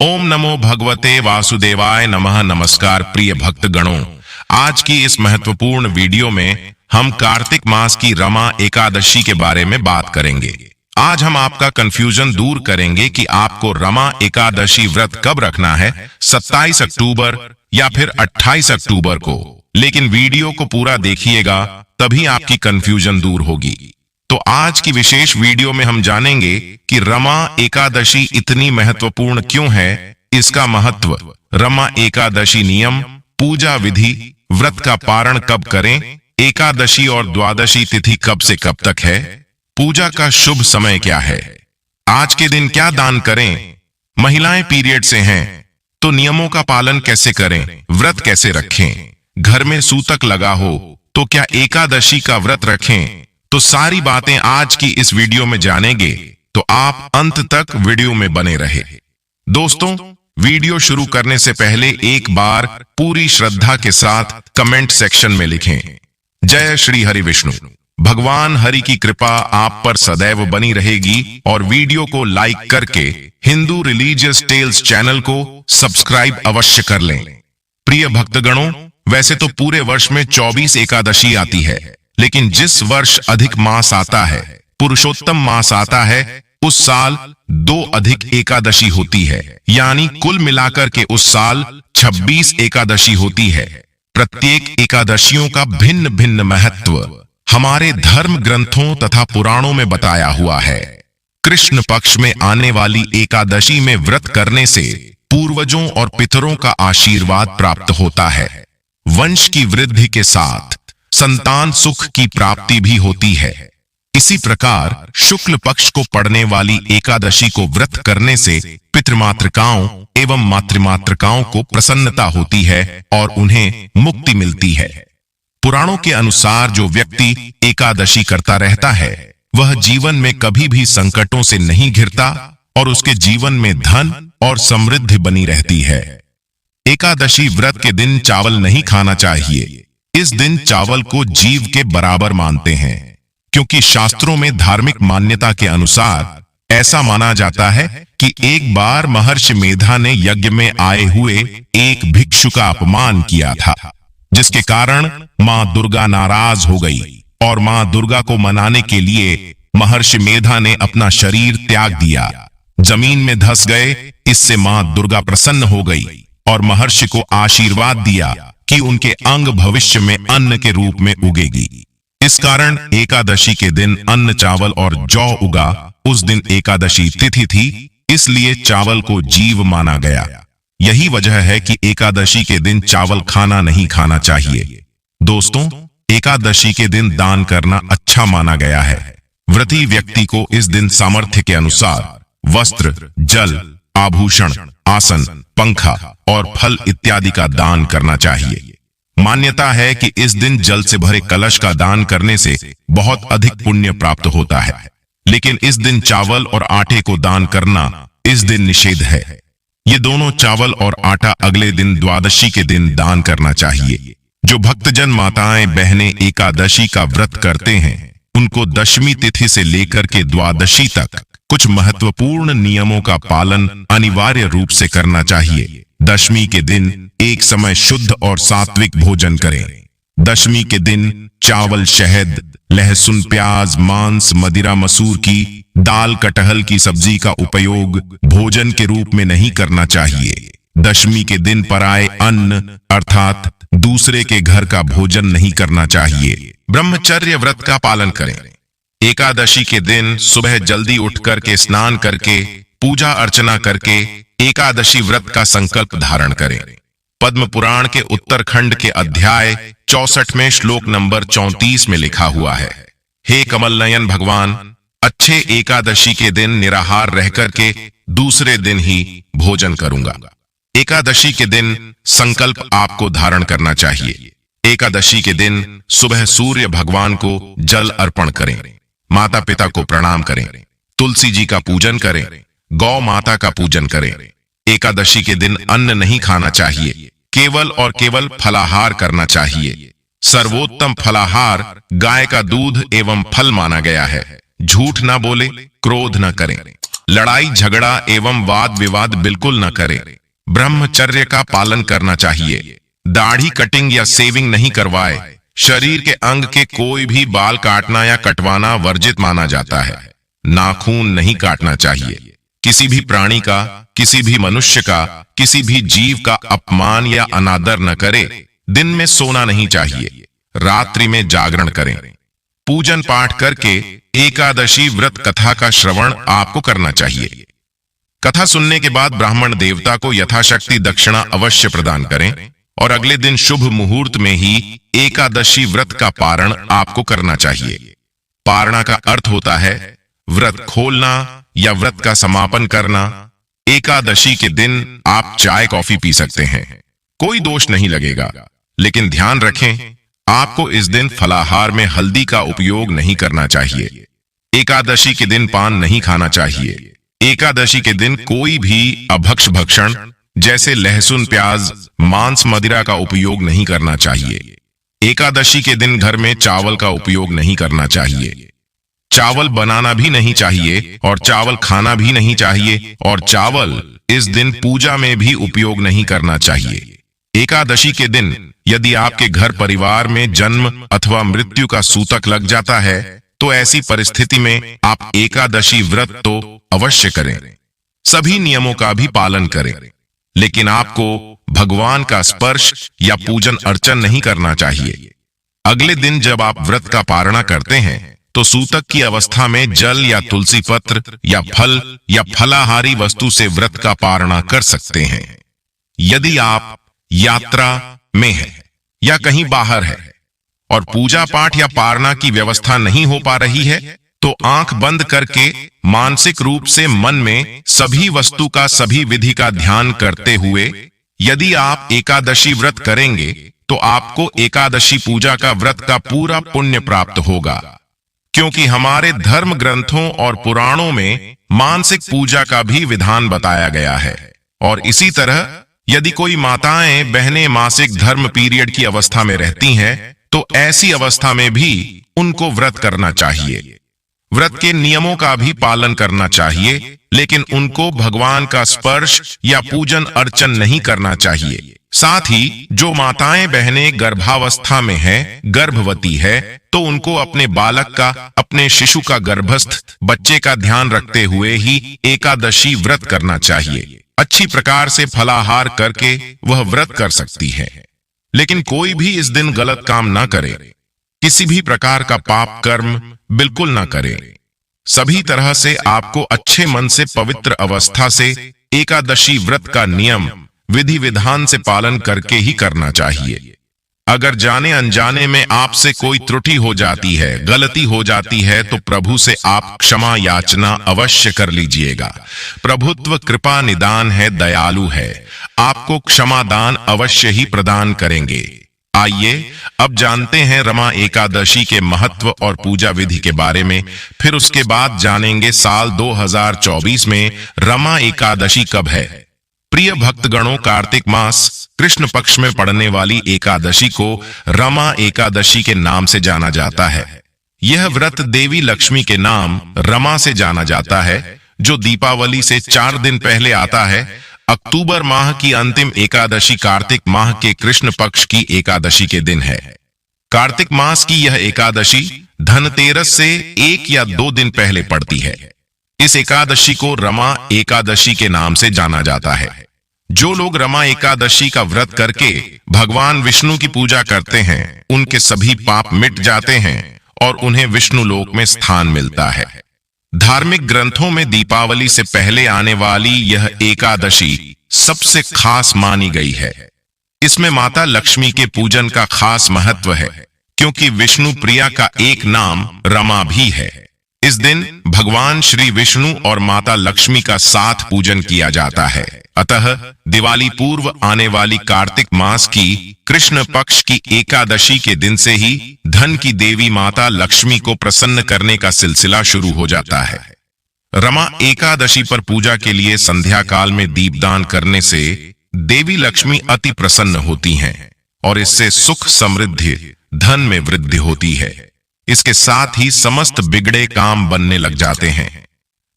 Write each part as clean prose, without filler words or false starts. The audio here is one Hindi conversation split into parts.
ओम नमो भगवते वासुदेवाय नमः। नमस्कार प्रिय भक्तगणों, आज की इस महत्वपूर्ण वीडियो में हम कार्तिक मास की रमा एकादशी के बारे में बात करेंगे। आज हम आपका कंफ्यूजन दूर करेंगे कि आपको रमा एकादशी व्रत कब रखना है, 27 अक्टूबर या फिर 28 अक्टूबर को। लेकिन वीडियो को पूरा देखिएगा, तभी आपकी कंफ्यूजन दूर होगी। तो आज की विशेष वीडियो में हम जानेंगे कि रमा एकादशी इतनी महत्वपूर्ण क्यों है, इसका महत्व, रमा एकादशी नियम, पूजा विधि, व्रत का पारण कब करें, एकादशी और द्वादशी तिथि कब से कब तक है, पूजा का शुभ समय क्या है, आज के दिन क्या दान करें, महिलाएं पीरियड से हैं तो नियमों का पालन कैसे करें, व्रत कैसे रखें, घर में सूतक लगा हो तो क्या एकादशी का व्रत रखें। तो सारी बातें आज की इस वीडियो में जानेंगे, तो आप अंत तक वीडियो में बने रहे। दोस्तों, वीडियो शुरू करने से पहले एक बार पूरी श्रद्धा के साथ कमेंट सेक्शन में लिखें, जय श्री हरि विष्णु। भगवान हरि की कृपा आप पर सदैव बनी रहेगी और वीडियो को लाइक करके हिंदू रिलीजियस टेल्स चैनल को सब्सक्राइब अवश्य कर लें। प्रिय भक्तगणों, वैसे तो पूरे वर्ष में 24 एकादशी आती है, लेकिन जिस वर्ष अधिक मास आता है, पुरुषोत्तम मास आता है, उस साल 2 अधिक एकादशी होती है, यानी कुल मिलाकर के उस साल 26 एकादशी होती है। प्रत्येक एकादशियों का भिन्न भिन्न महत्व हमारे धर्म ग्रंथों तथा पुराणों में बताया हुआ है। कृष्ण पक्ष में आने वाली एकादशी में व्रत करने से पूर्वजों और पितरों का आशीर्वाद प्राप्त होता है। वंश की वृद्धि के साथ संतान सुख की प्राप्ति भी होती है। इसी प्रकार शुक्ल पक्ष को पड़ने वाली एकादशी को व्रत करने से पितृमातृकाओं एवं मातृमातृकाओं को प्रसन्नता होती है और उन्हें मुक्ति मिलती है। पुराणों के अनुसार जो व्यक्ति एकादशी करता रहता है, वह जीवन में कभी भी संकटों से नहीं घिरता और उसके जीवन में धन और समृद्धि बनी रहती है। एकादशी व्रत के दिन चावल नहीं खाना चाहिए। इस दिन चावल को जीव के बराबर मानते हैं, क्योंकि शास्त्रों में धार्मिक मान्यता के अनुसार ऐसा माना जाता है कि एक बार महर्षि मेधा ने यज्ञ में आए हुए एक भिक्षु का अपमान किया था, जिसके कारण मां दुर्गा नाराज हो गई और मां दुर्गा को मनाने के लिए महर्षि मेधा ने अपना शरीर त्याग दिया, जमीन में धंस गए। इससे मां दुर्गा प्रसन्न हो गई और महर्षि को आशीर्वाद दिया कि उनके अंग भविष्य में अन्न के रूप में उगेगी। इस कारण एकादशी के दिन अन्न चावल और जौ उगा। उस दिन एकादशी तिथि थी, इसलिए चावल को जीव माना गया। यही वजह है कि एकादशी के दिन चावल खाना नहीं खाना चाहिए। दोस्तों, एकादशी के दिन दान करना अच्छा माना गया है। व्रती व्यक्ति को इस दिन सामर्थ्य के अनुसार वस्त्र, जल, आभूषण, आसन, पंखा और फल इत्यादि का दान करना चाहिए। मान्यता है कि इस दिन जल से भरे कलश का दान करने से बहुत अधिक पुण्य प्राप्त होता है, लेकिन इस दिन चावल और आटे को दान करना इस दिन निषेध है। ये दोनों चावल और आटा अगले दिन द्वादशी के दिन दान करना चाहिए। जो भक्तजन माताएं बहनें एकादशी का व्रत करते हैं, उनको दशमी तिथि से लेकर के द्वादशी तक कुछ महत्वपूर्ण नियमों का पालन अनिवार्य रूप से करना चाहिए। दशमी के दिन एक समय शुद्ध और सात्विक भोजन करें। दशमी के दिन चावल, शहद, लहसुन, प्याज, मांस, मदिरा, मसूर की दाल, कटहल की सब्जी का उपयोग भोजन के रूप में नहीं करना चाहिए। दशमी के दिन पराये अन्न अर्थात दूसरे के घर का भोजन नहीं करना चाहिए। ब्रह्मचर्य व्रत का पालन करें। एकादशी के दिन सुबह जल्दी उठ करके स्नान करके पूजा अर्चना करके एकादशी व्रत का संकल्प धारण करें। पद्म पुराण के उत्तरखंड के अध्याय 64 में श्लोक नंबर 34 में लिखा हुआ है, हे कमल नयन भगवान, अच्छे एकादशी के दिन निराहार रह करके दूसरे दिन ही भोजन करूंगा। एकादशी के दिन संकल्प आपको धारण करना चाहिए। एकादशी के दिन सुबह सूर्य भगवान को जल अर्पण करें, माता पिता को प्रणाम करें, तुलसी जी का पूजन करें, गौ माता का पूजन करें। एकादशी के दिन अन्न नहीं खाना चाहिए, केवल और केवल फलाहार करना चाहिए। सर्वोत्तम फलाहार गाय का दूध एवं फल माना गया है। झूठ ना बोले, क्रोध न करें, लड़ाई झगड़ा एवं वाद विवाद बिल्कुल न करें, ब्रह्मचर्य का पालन करना चाहिए, दाढ़ी कटिंग या सेविंग नहीं करवाए, शरीर के अंग के कोई भी बाल काटना या कटवाना वर्जित माना जाता है, नाखून नहीं काटना चाहिए, किसी भी प्राणी का, किसी भी मनुष्य का, किसी भी जीव का अपमान या अनादर न करे, दिन में सोना नहीं चाहिए, रात्रि में जागरण करें, पूजन पाठ करके एकादशी व्रत कथा का श्रवण आपको करना चाहिए। कथा सुनने के बाद ब्राह्मण देवता को यथाशक्ति दक्षिणा अवश्य प्रदान करें और अगले दिन शुभ मुहूर्त में ही एकादशी व्रत का पारण आपको करना चाहिए। पारणा का अर्थ होता है व्रत खोलना या व्रत का समापन करना। एकादशी के दिन आप चाय कॉफी पी सकते हैं, कोई दोष नहीं लगेगा, लेकिन ध्यान रखें आपको इस दिन फलाहार में हल्दी का उपयोग नहीं करना चाहिए। एकादशी के दिन पान नहीं खाना चाहिए। एकादशी के दिन कोई भी अभक्ष भक्षण जैसे लहसुन, प्याज, मांस, मदिरा का उपयोग नहीं करना चाहिए। एकादशी के दिन घर में चावल का उपयोग नहीं करना चाहिए। चावल बनाना भी नहीं चाहिए और चावल खाना भी नहीं चाहिए और चावल इस दिन पूजा में भी उपयोग नहीं करना चाहिए। एकादशी के दिन यदि आपके घर परिवार में जन्म अथवा मृत्यु का सूतक लग जाता है तो ऐसी परिस्थिति में आप एकादशी व्रत तो अवश्य करें, सभी नियमों का भी पालन करें, लेकिन आपको भगवान का स्पर्श या पूजन अर्चन नहीं करना चाहिए। अगले दिन जब आप व्रत का पारणा करते हैं तो सूतक की अवस्था में जल या तुलसी पत्र या फल या फलाहारी वस्तु से व्रत का पारणा कर सकते हैं। यदि आप यात्रा में है या कहीं बाहर है और पूजा पाठ या पारणा की व्यवस्था नहीं हो पा रही है तो आंख बंद करके मानसिक रूप से मन में सभी वस्तु का, सभी विधि का ध्यान करते हुए यदि आप एकादशी व्रत करेंगे तो आपको एकादशी पूजा का व्रत का पूरा पुण्य प्राप्त होगा, क्योंकि हमारे धर्म ग्रंथों और पुराणों में मानसिक पूजा का भी विधान बताया गया है। और इसी तरह यदि कोई माताएं बहनें मासिक धर्म पीरियड की अवस्था में रहती हैं तो ऐसी अवस्था में भी उनको व्रत करना चाहिए। व्रत के नियमों का भी पालन करना चाहिए, लेकिन उनको भगवान का स्पर्श या पूजन अर्चन नहीं करना चाहिए। साथ ही जो माताएं बहनें गर्भावस्था में हैं, गर्भवती है, तो उनको अपने बालक का, अपने शिशु का, गर्भस्थ बच्चे का ध्यान रखते हुए ही एकादशी व्रत करना चाहिए। अच्छी प्रकार से फलाहार करके वह व्रत कर सकती है, लेकिन कोई भी इस दिन गलत काम ना करे, किसी भी प्रकार का पाप कर्म बिल्कुल ना करे। सभी तरह से आपको अच्छे मन से पवित्र अवस्था से एकादशी व्रत का नियम विधि विधान से पालन करके ही करना चाहिए। अगर जाने अनजाने में आपसे कोई त्रुटि हो जाती है, गलती हो जाती है, तो प्रभु से आप क्षमा याचना अवश्य कर लीजिएगा। प्रभुत्व कृपा निदान है, दयालु है, आपको क्षमा दान अवश्य ही प्रदान करेंगे। आइए अब जानते हैं रमा एकादशी के महत्व और पूजा विधि के बारे में। फिर उसके बाद जानेंगे साल 2024 में रमा एकादशी कब है। प्रिय भक्तगणों, कार्तिक मास कृष्ण पक्ष में पड़ने वाली एकादशी को रमा एकादशी के नाम से जाना जाता है। यह व्रत देवी लक्ष्मी के नाम रमा से जाना जाता है, जो दीपावली से 4 दिन पहले आता है। अक्टूबर माह की अंतिम एकादशी कार्तिक माह के कृष्ण पक्ष की एकादशी के दिन है। कार्तिक मास की यह एकादशी धनतेरस से 1 या 2 दिन पहले पड़ती है। इस एकादशी को रमा एकादशी के नाम से जाना जाता है। जो लोग रमा एकादशी का व्रत करके भगवान विष्णु की पूजा करते हैं, उनके सभी पाप मिट जाते हैं और उन्हें विष्णु लोक में स्थान मिलता है। धार्मिक ग्रंथों में दीपावली से पहले आने वाली यह एकादशी सबसे खास मानी गई है। इसमें माता लक्ष्मी के पूजन का खास महत्व है, क्योंकि विष्णु प्रिया का एक नाम रमा भी है। इस दिन भगवान श्री विष्णु और माता लक्ष्मी का साथ पूजन किया जाता है। अतः दिवाली पूर्व आने वाली कार्तिक मास की कृष्ण पक्ष की एकादशी के दिन से ही धन की देवी माता लक्ष्मी को प्रसन्न करने का सिलसिला शुरू हो जाता है। रमा एकादशी पर पूजा के लिए संध्या काल में दीपदान करने से देवी लक्ष्मी अति प्रसन्न होती हैं और इससे सुख समृद्धि धन में वृद्धि होती है। इसके साथ ही समस्त बिगड़े काम बनने लग जाते हैं।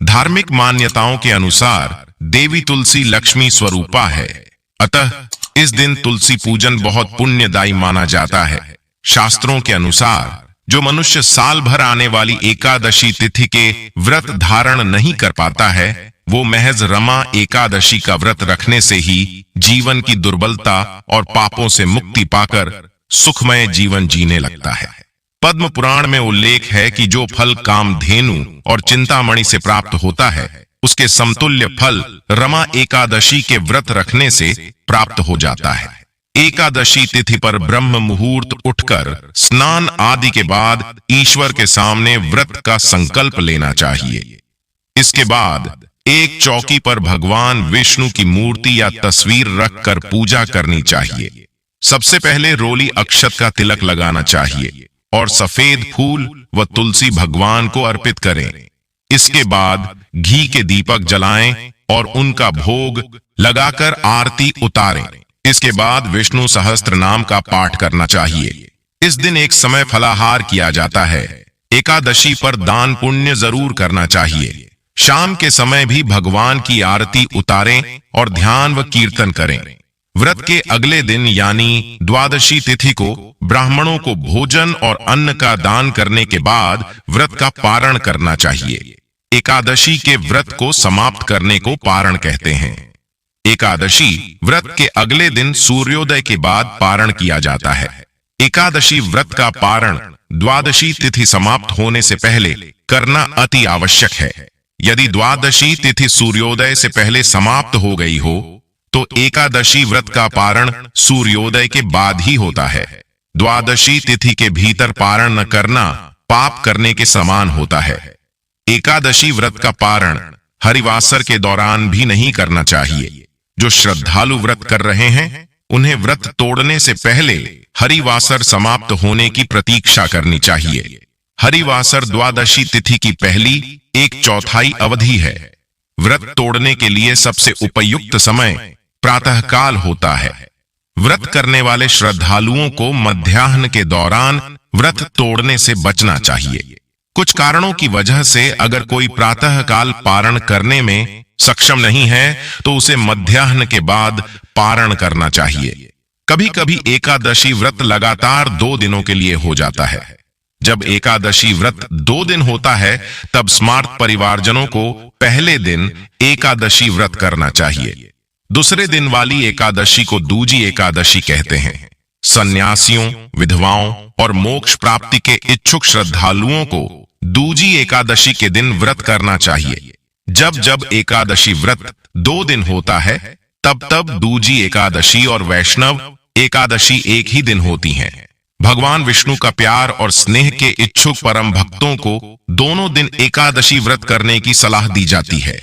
धार्मिक मान्यताओं के अनुसार देवी तुलसी लक्ष्मी स्वरूपा है, अतः इस दिन तुलसी पूजन बहुत पुण्यदायी माना जाता है। शास्त्रों के अनुसार जो मनुष्य साल भर आने वाली एकादशी तिथि के व्रत धारण नहीं कर पाता है, वो महज रमा एकादशी का व्रत रखने से ही जीवन की दुर्बलता और पापों से मुक्ति पाकर सुखमय जीवन जीने लगता है। पद्म पुराण में उल्लेख है कि जो फल कामधेनु और चिंतामणि से प्राप्त होता है, उसके समतुल्य फल रमा एकादशी के व्रत रखने से प्राप्त हो जाता है। एकादशी तिथि पर ब्रह्म मुहूर्त उठकर स्नान आदि के बाद ईश्वर के सामने व्रत का संकल्प लेना चाहिए। इसके बाद एक चौकी पर भगवान विष्णु की मूर्ति या तस्वीर रखकर पूजा करनी चाहिए। सबसे पहले रोली अक्षत का तिलक लगाना चाहिए और सफेद फूल व तुलसी भगवान को अर्पित करें। इसके बाद घी के दीपक जलाएं और उनका भोग लगाकर आरती उतारें। इसके बाद विष्णु सहस्त्र नाम का पाठ करना चाहिए। इस दिन एक समय फलाहार किया जाता है। एकादशी पर दान पुण्य जरूर करना चाहिए। शाम के समय भी भगवान की आरती उतारें और ध्यान व कीर्तन करें। व्रत के अगले दिन यानी द्वादशी तिथि को ब्राह्मणों को भोजन और अन्न का दान करने के बाद व्रत का पारण करना चाहिए। एकादशी के व्रत को समाप्त करने को पारण कहते हैं। एकादशी व्रत के अगले दिन सूर्योदय के बाद पारण किया जाता है। एकादशी व्रत का पारण द्वादशी तिथि समाप्त होने से पहले करना अति आवश्यक है। यदि द्वादशी तिथि सूर्योदय से पहले समाप्त हो गई हो तो एकादशी व्रत का पारण सूर्योदय के बाद ही होता है। द्वादशी तिथि के भीतर पारण न करना पाप करने के समान होता है। एकादशी व्रत का पारण हरिवासर के दौरान भी नहीं करना चाहिए। जो श्रद्धालु व्रत कर रहे हैं उन्हें व्रत तोड़ने से पहले हरिवासर समाप्त होने की प्रतीक्षा करनी चाहिए। हरिवासर द्वादशी तिथि की पहली 1/4 अवधि है। व्रत तोड़ने के लिए सबसे उपयुक्त समय प्रातःकाल होता है। व्रत करने वाले श्रद्धालुओं को मध्याह्न के दौरान व्रत तोड़ने से बचना चाहिए। कुछ कारणों की वजह से अगर कोई प्रातःकाल पारण करने में सक्षम नहीं है तो उसे मध्याह्न के बाद पारण करना चाहिए। कभी कभी एकादशी व्रत लगातार 2 दिनों के लिए हो जाता है। जब एकादशी व्रत 2 दिन होता है तब स्मार्त परिवारजनों को पहले दिन एकादशी व्रत करना चाहिए। दूसरे दिन वाली एकादशी को दूजी एकादशी कहते हैं। सन्यासियों, विधवाओं और मोक्ष प्राप्ति के इच्छुक श्रद्धालुओं को दूजी एकादशी के दिन व्रत करना चाहिए। जब जब एकादशी व्रत 2 दिन होता है तब तब दूजी एकादशी और वैष्णव एकादशी एक ही दिन होती हैं। भगवान विष्णु का प्यार और स्नेह के इच्छुक परम भक्तों को दोनों दिन एकादशी व्रत करने की सलाह दी जाती है।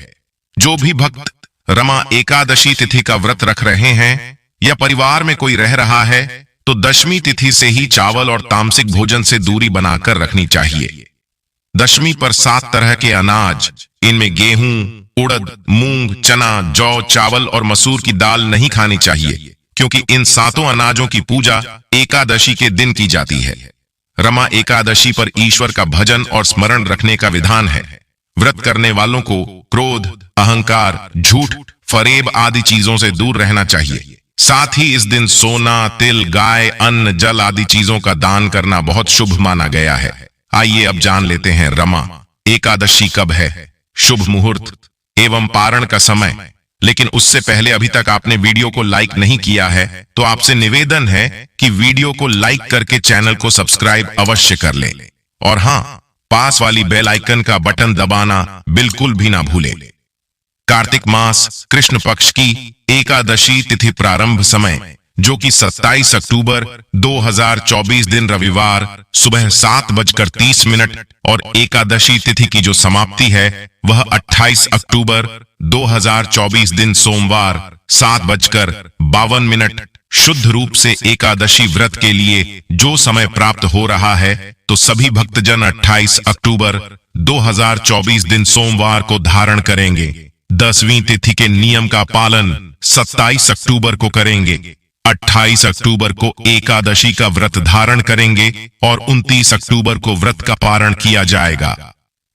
जो भी भक्त रमा एकादशी तिथि का व्रत रख रहे हैं या परिवार में कोई रह रहा है तो दशमी तिथि से ही चावल और तामसिक भोजन से दूरी बनाकर रखनी चाहिए। दशमी पर 7 तरह के अनाज, इनमें गेहूं, उड़द, मूंग, चना, जौ, चावल और मसूर की दाल नहीं खानी चाहिए, क्योंकि इन 7 अनाजों की पूजा एकादशी के दिन की जाती है। रमा एकादशी पर ईश्वर का भजन और स्मरण रखने का विधान है। व्रत करने वालों को क्रोध, अहंकार, झूठ, फरेब आदि चीजों से दूर रहना चाहिए। साथ ही इस दिन सोना, तिल, गाय, अन्न, जल आदि चीजों का दान करना बहुत शुभ माना गया है। आइए अब जान लेते हैं रमा एकादशी कब है, शुभ मुहूर्त एवं पारण का समय। लेकिन उससे पहले अभी तक आपने वीडियो को लाइक नहीं किया है तो आपसे निवेदन है कि वीडियो को लाइक करके चैनल को सब्सक्राइब अवश्य कर लें और हां, पास वाली बेल आइकन का बटन दबाना बिल्कुल भी ना भूलें। कार्तिक मास कृष्ण पक्ष की एकादशी तिथि प्रारंभ समय जो कि 27 अक्टूबर 2024 दिन रविवार सुबह 7:30 और एकादशी तिथि की जो समाप्ति है वह 28 अक्टूबर 2024 दिन सोमवार 7:52 शुद्ध रूप से एकादशी व्रत के लिए जो समय प्राप्त हो रहा है तो सभी भक्तजन 28 अक्टूबर 2024 दिन सोमवार को धारण करेंगे। 10वीं तिथि के नियम का पालन 27 अक्टूबर को करेंगे। 28 अक्टूबर को एकादशी का व्रत धारण करेंगे और 29 अक्टूबर को व्रत का पारण किया जाएगा।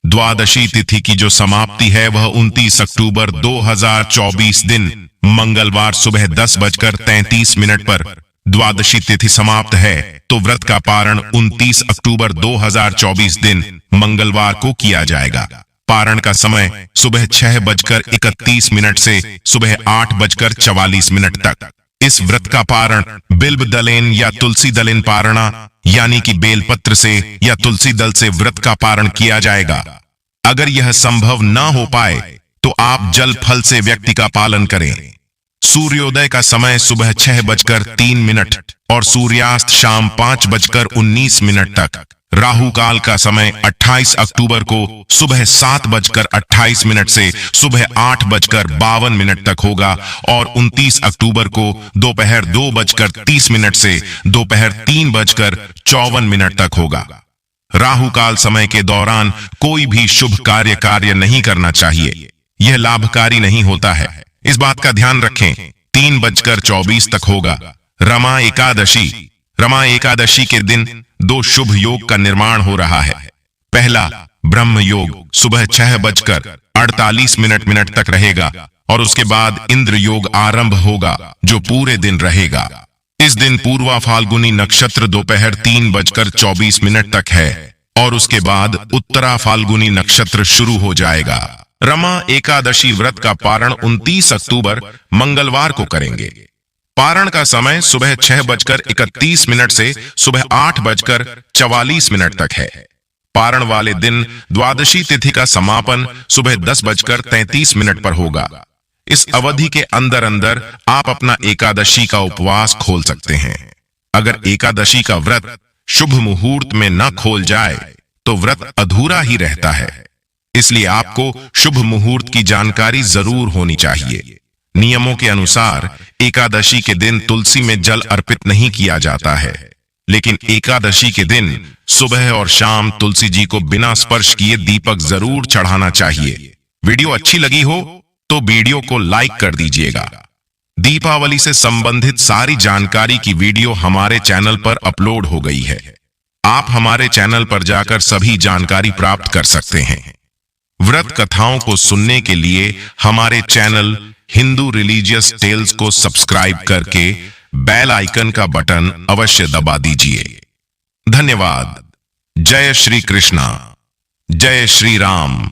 द्वादशी तिथि की जो समाप्ति है वह 29 अक्टूबर 2024 दिन मंगलवार सुबह 10:33 पर द्वादशी तिथि समाप्त है, तो व्रत का पारण 29 अक्टूबर 2024 दिन मंगलवार को किया जाएगा। पारण का समय सुबह 6:31 से सुबह 8:44 तक। इस व्रत का पारण बिल्व दलेन या तुलसी दलेन पारणा यानी कि बेलपत्र से या तुलसी दल से व्रत का पारण किया जाएगा। अगर यह संभव ना हो पाए तो आप जल फल से व्यक्ति का पालन करें। सूर्योदय का समय सुबह 6:03 और सूर्यास्त शाम 5:19 तक। राहु काल का समय 28 अक्टूबर को सुबह 7:28 से सुबह 8:52 तक होगा और 29 अक्टूबर को दोपहर 2:30 से दोपहर 3:54 तक होगा। राहु काल समय के दौरान कोई भी शुभ कार्य नहीं करना चाहिए, यह लाभकारी नहीं होता है, इस बात का ध्यान रखें। 3:24 तक होगा। रमा एकादशी के दिन 2 शुभ योग का निर्माण हो रहा है। पहला ब्रह्म योग सुबह 6:48 तक रहेगा और उसके बाद इंद्र योग आरंभ होगा जो पूरे दिन रहेगा। इस दिन पूर्वा फाल्गुनी नक्षत्र दोपहर 3:24 तक है और उसके बाद उत्तरा फाल्गुनी नक्षत्र शुरू हो जाएगा। रमा एकादशी व्रत का पारण 29 अक्टूबर मंगलवार को करेंगे। पारण का समय सुबह 6:31 से सुबह 8:44 तक है। पारण वाले दिन द्वादशी तिथि का समापन सुबह 10:33 पर होगा। इस अवधि के अंदर अंदर आप अपना एकादशी का उपवास खोल सकते हैं। अगर एकादशी का व्रत शुभ मुहूर्त में न खोल जाए तो व्रत अधूरा ही रहता है। इसलिए आपको शुभ मुहूर्त की जानकारी जरूर होनी चाहिए। नियमों के अनुसार एकादशी के दिन तुलसी में जल अर्पित नहीं किया जाता है, लेकिन एकादशी के दिन सुबह और शाम तुलसी जी को बिना स्पर्श किए दीपक जरूर चढ़ाना चाहिए। वीडियो अच्छी लगी हो तो वीडियो को लाइक कर दीजिएगा। दीपावली से संबंधित सारी जानकारी की वीडियो हमारे चैनल पर अपलोड हो गई है। आप हमारे चैनल पर जाकर सभी जानकारी प्राप्त कर सकते हैं। व्रत कथाओं को सुनने के लिए हमारे चैनल हिंदू रिलीजियस टेल्स को सब्सक्राइब करके बेल आइकन का बटन अवश्य दबा दीजिए। धन्यवाद। जय श्री कृष्णा, जय श्री राम।